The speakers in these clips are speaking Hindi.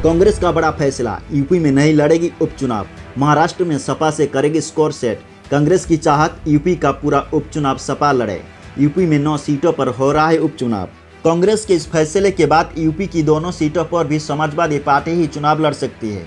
कांग्रेस का बड़ा फैसला, यूपी में नहीं लड़ेगी उपचुनाव। महाराष्ट्र में सपा से करेगी स्कोर सेट। कांग्रेस की चाहत यूपी का पूरा उपचुनाव सपा लड़े। यूपी में 9 सीटों पर हो रहा है उपचुनाव। कांग्रेस के इस फैसले के बाद यूपी की दोनों सीटों पर भी समाजवादी पार्टी ही चुनाव लड़ सकती है।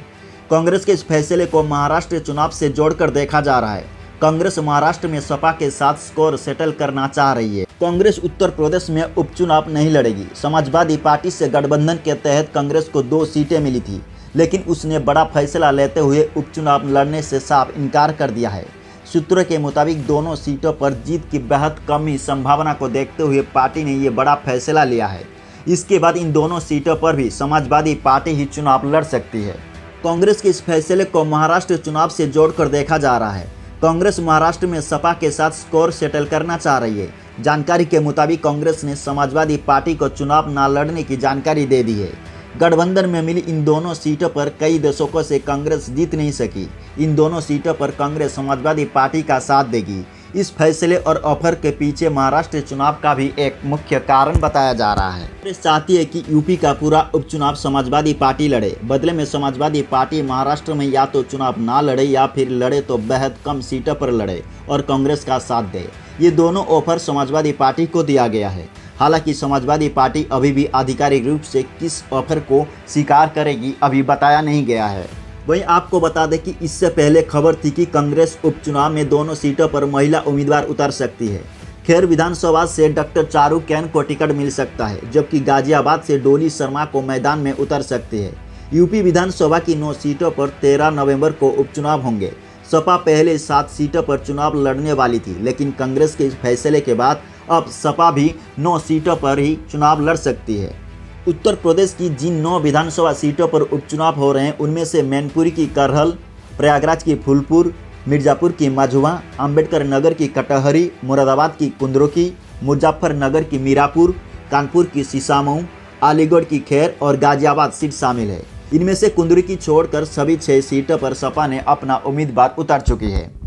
कांग्रेस के इस फैसले को महाराष्ट्र चुनाव से जोड़कर देखा जा रहा है। कांग्रेस महाराष्ट्र में सपा के साथ स्कोर सेटल करना चाह रही है। कांग्रेस उत्तर प्रदेश में उपचुनाव नहीं लड़ेगी। समाजवादी पार्टी से गठबंधन के तहत कांग्रेस को 2 सीटें मिली थी, लेकिन उसने बड़ा फैसला लेते हुए उपचुनाव लड़ने से साफ इनकार कर दिया है। सूत्रों के मुताबिक दोनों सीटों पर जीत की बेहद कम ही संभावना को देखते हुए पार्टी ने ये बड़ा फैसला लिया है। इसके बाद इन दोनों सीटों पर भी समाजवादी पार्टी ही चुनाव लड़ सकती है। कांग्रेस के इस फैसले को महाराष्ट्र चुनाव से जोड़कर देखा जा रहा है। कांग्रेस महाराष्ट्र में सपा के साथ स्कोर सेटल करना चाह रही है। जानकारी के मुताबिक कांग्रेस ने समाजवादी पार्टी को चुनाव न लड़ने की जानकारी दे दी है। गठबंधन में मिली इन दोनों सीटों पर कई दशकों से कांग्रेस जीत नहीं सकी। इन दोनों सीटों पर कांग्रेस समाजवादी पार्टी का साथ देगी। इस फैसले और ऑफर के पीछे महाराष्ट्र चुनाव का भी एक मुख्य कारण बताया जा रहा है। कांग्रेस चाहती है कि यूपी का पूरा उपचुनाव समाजवादी पार्टी लड़े। बदले में समाजवादी पार्टी महाराष्ट्र में या तो चुनाव ना लड़े या फिर लड़े तो बेहद कम सीटों पर लड़े और कांग्रेस का साथ दे। ये दोनों ऑफर समाजवादी पार्टी को दिया गया है। हालांकि समाजवादी पार्टी अभी भी आधिकारिक रूप से किस ऑफर को स्वीकार करेगी अभी बताया नहीं गया है। वहीं आपको बता दें कि इससे पहले खबर थी कि कांग्रेस उपचुनाव में दोनों सीटों पर महिला उम्मीदवार उतर सकती है। खैर विधानसभा से डॉक्टर चारू कैन को टिकट मिल सकता है, जबकि गाजियाबाद से डोली शर्मा को मैदान में उतर सकती है। यूपी विधानसभा की 9 सीटों पर 13 नवंबर को उपचुनाव होंगे। सपा पहले 7 सीटों पर चुनाव लड़ने वाली थी, लेकिन कांग्रेस के इस फैसले के बाद अब सपा भी 9 सीटों पर ही चुनाव लड़ सकती है। उत्तर प्रदेश की जिन 9 विधानसभा सीटों पर उपचुनाव हो रहे हैं उनमें से मैनपुरी की करहल, प्रयागराज की फूलपुर, मिर्जापुर की मझुआ, अंबेडकर नगर की कटहरी, मुरादाबाद की कुंदरुकी, मुजफ्फरनगर की मीरापुर, कानपुर की सीसामऊ, अलीगढ़ की खैर और गाजियाबाद सीट शामिल है। इनमें से कुंदरुकी छोड़कर सभी 6 सीटों पर सपा ने अपना उम्मीदवार उतार चुकी है।